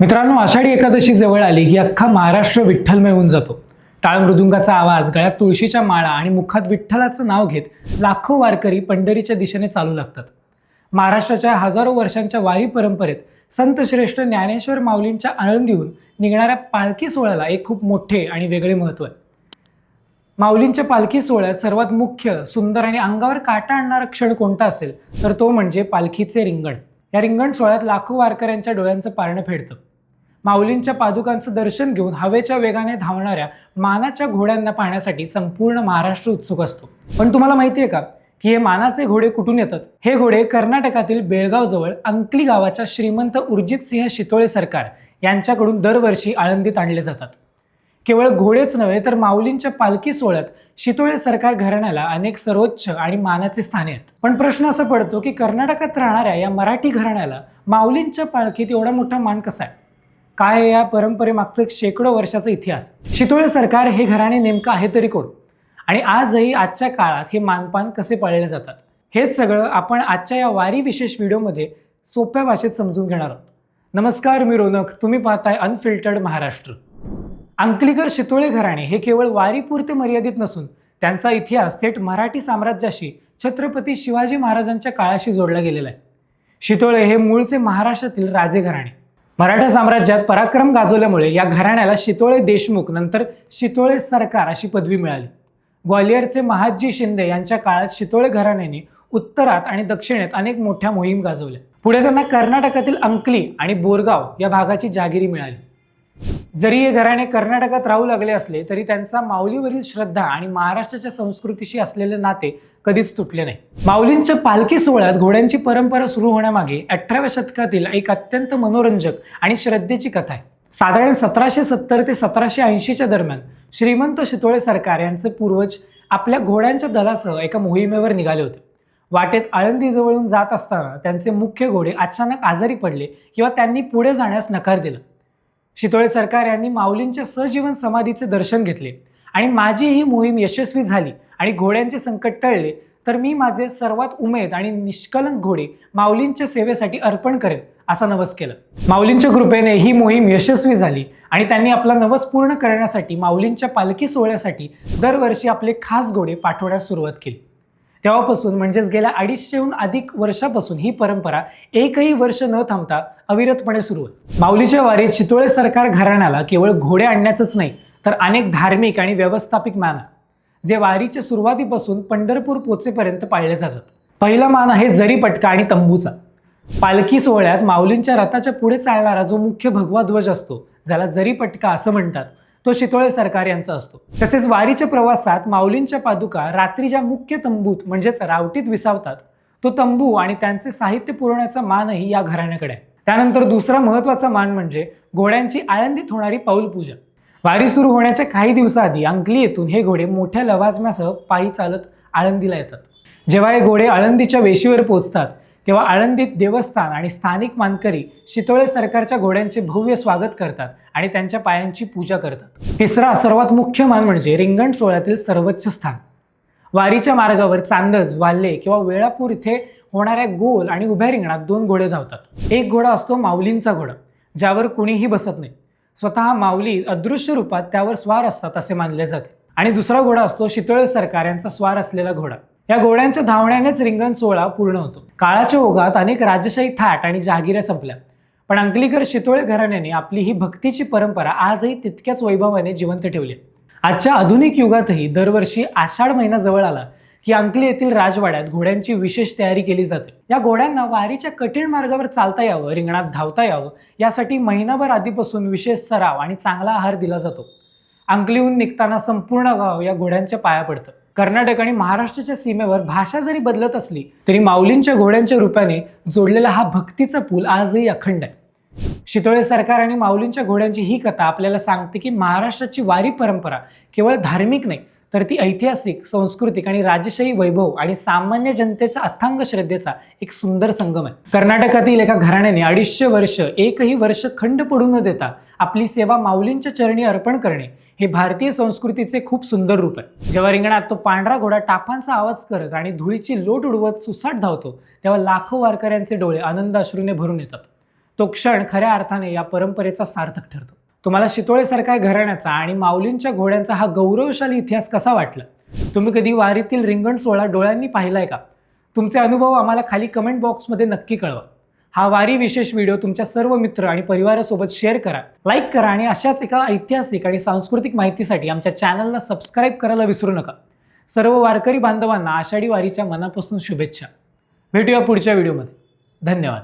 मित्रांनो, आषाढी एकादशी जवळ आली की अख्खा महाराष्ट्र विठ्ठलमय होऊन जातो. टाळ मृदुंगाचा आवाज, गळ्यात तुळशीच्या माळा आणि मुखात विठ्ठलाचं नाव घेत लाखो वारकरी पंढरीच्या दिशेने चालू लागतात. महाराष्ट्राच्या हजारो वर्षांच्या वारी परंपरेत संत श्रेष्ठ ज्ञानेश्वर माऊलींच्या आळंदीहून निघणाऱ्या पालखी सोहळ्याला एक खूप मोठे आणि वेगळे महत्त्व आहे. माऊलींच्या पालखी सोहळ्यात सर्वात मुख्य, सुंदर आणि अंगावर काटा आणणारा क्षण कोणता असेल तर तो म्हणजे पालखीचे रिंगण. या रिंगण सोहळ्यात लाखो वारकऱ्यांच्या डोळ्यांचं पारणं फेडतं. माऊलींच्या पादुकांचं दर्शन घेऊन हवेच्या वेगाने धावणाऱ्या मानाच्या घोड्यांना पाहण्यासाठी संपूर्ण महाराष्ट्र उत्सुक असतो. पण तुम्हाला माहिती आहे का की हे मानाचे घोडे कुठून येतात? हे घोडे कर्नाटकातील बेळगाव जवळ अंकली गावाच्या श्रीमंत उर्जित सिंह शितोळे सरकार यांच्याकडून दरवर्षी आळंदीत आणले जातात. केवळ घोडेच नव्हे तर माऊलींच्या पालखी सोहळ्यात शितोळे सरकार घराण्याला अनेक सर्वोच्च आणि मानाचे स्थाने आहेत. पण प्रश्न असा पडतो की कर्नाटकात राहणाऱ्या या मराठी घराण्याला माऊलींच्या पालखीत एवढा मोठा मान कसा आहे? काय आहे या परंपरेमागचं शेकडो वर्षाचा इतिहास? शितोळे सरकार हे घराणे नेमकं आहे तरी कोण? आणि आजही आजच्या काळात हे मानपान कसे पाळले जातात? हेच सगळं आपण आजच्या या वारी विशेष व्हिडिओमध्ये सोप्या भाषेत समजून घेणार आहोत. नमस्कार, मी रोनक. तुम्ही पाहताय अनफिल्टर्ड महाराष्ट्र. अंकलीकर शितोळे घराणे हे केवळ वारीपुरते मर्यादित नसून त्यांचा इतिहास थेट मराठी साम्राज्याशी, छत्रपती शिवाजी महाराजांच्या काळाशी जोडला गेलेला आहे. शितोळे हे मूळचे महाराष्ट्रातील राजे घराणे. मराठा साम्राज्यात पराक्रम गाजवल्यामुळे या घराण्याला शितोळे देशमुख, नंतर शितोळे सरकार अशी पदवी मिळाली. ग्वाल्हेरचे महादजी शिंदे यांच्या काळात शितोळे घराण्याने उत्तरात आणि दक्षिणेत अनेक मोठ्या मोहीम गाजवल्या. पुढे त्यांना कर्नाटकातील अंकली आणि बोरगाव या भागाची जागिरी मिळाली. जरी हे घराणे कर्नाटकात राहू लागले असले तरी त्यांचा माऊलीवरील श्रद्धा आणि महाराष्ट्राच्या संस्कृतीशी असलेले नाते कधीच तुटले नाही. माऊलींच्या पालखी सोहळ्यात घोड्यांची परंपरा सुरू होण्यामागे 18व्या शतकातील एक अत्यंत मनोरंजक आणि श्रद्धेची कथा आहे. साधारण 1770 ते 1780च्या दरम्यान श्रीमंत शितोळे सरकार यांचे पूर्वज आपल्या घोड्यांच्या दलासह एका मोहिमेवर निघाले होते. वाटेत आळंदीजवळून जात असताना त्यांचे मुख्य घोडे अचानक आजारी पडले किंवा त्यांनी पुढे जाण्यास नकार दिला. शितोळे सरकार यांनी माऊलींच्या सजीवन समाधीचे दर्शन घेतले आणि माझी ही मोहीम यशस्वी झाली आणि घोड्यांचे संकट टळले तर मी माझे सर्वात उमेद आणि निष्कलंक घोडे माऊलींच्या सेवेसाठी अर्पण करेन असा नवस केला. माऊलींच्या कृपेने ही मोहीम यशस्वी झाली आणि त्यांनी आपला नवस पूर्ण करण्यासाठी माऊलींच्या पालखी सोहळ्यासाठी दरवर्षी आपले खास घोडे पाठवण्यास सुरुवात केली. तेव्हापासून म्हणजेच गेल्या 250हून अधिक वर्षापासून ही परंपरा एकही वर्ष न थांबता अविरतपणे सुरू आहे. माऊलीच्या वारीत शितोळे सरकार घराण्याला केवळ घोडे आणण्याचंच नाही तर अनेक धार्मिक आणि व्यवस्थापिक मान जे वारीच्या सुरुवातीपासून पंढरपूर पोचेपर्यंत पाळले जातात. पहिला मान आहे जरीपटका आणि तंबूचा. पालखी सोहळ्यात माऊलींच्या रथाच्या पुढे चालणारा जो मुख्य भगवा ध्वज असतो, ज्याला जरीपटका असं म्हणतात, तो शितोळे सरकार यांचा असतो. तसेच वारीच्या प्रवासात माऊलींच्या पादुका रात्री ज्या मुख्य तंबूत म्हणजेच रावटीत विसावतात, तो तंबू आणि त्यांचे साहित्य पुरवण्याचा मानही या घराण्याकडे आहे. त्यानंतर दुसरा महत्त्वाचा मान म्हणजे घोड्यांची आळंदीत होणारी पाऊल पूजा. वारी सुरू होण्याच्या काही दिवसाआधी अंकली येथून हे घोडे मोठ्या लवाजम्यासह पायी चालत आळंदीला येतात. जेव्हा हे घोडे आळंदीच्या वेशीवर पोहोचतात तेव्हा आळंदीत देवस्थान आणि स्थानिक मानकरी शितोळे सरकारच्या घोड्यांचे भव्य स्वागत करतात आणि त्यांच्या पायांची पूजा करतात. तिसरा सर्वात मुख्य मान म्हणजे रिंगण सोहळ्यातील सर्वोच्च स्थान. वारीच्या मार्गावर चांदज, वाल्हे किंवा वेळापूर इथे होणाऱ्या गोल आणि उभ्या रिंगणात 2 घोडे धावतात. एक घोडा असतो माऊलींचा घोडा, ज्यावर कुणीही बसत नाही. स्वतः माऊली अदृश्य रूपात त्यावर स्वार असतात असे मानले जाते. आणि दुसरा घोडा असतो शितोळे सरकार यांचा स्वार असलेला घोडा. या घोड्यांच्या धावण्यानेच रिंगण सोहळा पूर्ण होतो. काळाच्या ओघात अनेक राजशाही थाट आणि जहागिऱ्या संपल्या, पण अंकलीकर शितोळे घराण्याने आपली ही भक्तीची परंपरा आजही तितक्याच वैभवाने जिवंत ठेवली. आजच्या आधुनिक युगातही दरवर्षी आषाढ महिना जवळ आला की अंकली येथील राजवाड्यात घोड्यांची विशेष तयारी केली जाते. या घोड्यांना वारीच्या कठीण मार्गावर चालता यावं, रिंगणात धावता यावं यासाठी महिनाभर आधीपासून विशेष सराव आणि चांगला आहार दिला जातो. अंकलीहून निघताना संपूर्ण गाव या घोड्यांच्या पाया पडतं. कर्नाटक आणि महाराष्ट्राच्या सीमेवर भाषा जरी बदलत असली तरी माऊलींच्या घोड्यांच्या रूपाने जोडलेला हा भक्तीचा पूल आजही अखंड आहे. शितोळे सरकार आणि माऊलींच्या घोड्यांची ही कथा आपल्याला सांगते की महाराष्ट्राची वारी परंपरा केवळ धार्मिक नाही तर ती ऐतिहासिक, सांस्कृतिक आणि राजशाही वैभव आणि सामान्य जनतेचा अथांग श्रद्धेचा एक सुंदर संगम आहे. कर्नाटकातील एका घराण्याने 250 वर्ष एकही वर्ष खंड पडू न देता आपली सेवा माऊलींच्या चरणी अर्पण करणे हे भारतीय संस्कृतीचे खूप सुंदर रूप आहे. जेव्हा रिंगणात तो पांढरा घोडा टापांचा आवाज करत आणि धुळीची लोट उडवत सुसाट धावतो तेव्हा लाखो वारकऱ्यांचे डोळे आनंद अश्रूने भरून येतात. तो क्षण खऱ्या अर्थाने या परंपरेचा सार्थक ठरतो. तुम्हाला शितोळे सरकार घराण्याचा आणि माऊलींच्या घोड्यांचा हा गौरवशाली इतिहास कसा वाटला? तुम्ही कधी वारीतील रिंगण सोहळा डोळ्यांनी पाहिलाय का? तुमचे अनुभव आम्हाला खाली कमेंट बॉक्समध्ये नक्की कळवा. हा वारी विशेष व्हिडिओ तुमच्या सर्व मित्र आणि परिवारासोबत शेअर करा, लाईक करा आणि अशाच एका ऐतिहासिक आणि सांस्कृतिक माहितीसाठी आमच्या चॅनलला सबस्क्राईब करायला विसरू नका. सर्व वारकरी बांधवांना आषाढी वारीच्या मनापासून शुभेच्छा. भेटूया पुढच्या व्हिडिओमध्ये. धन्यवाद.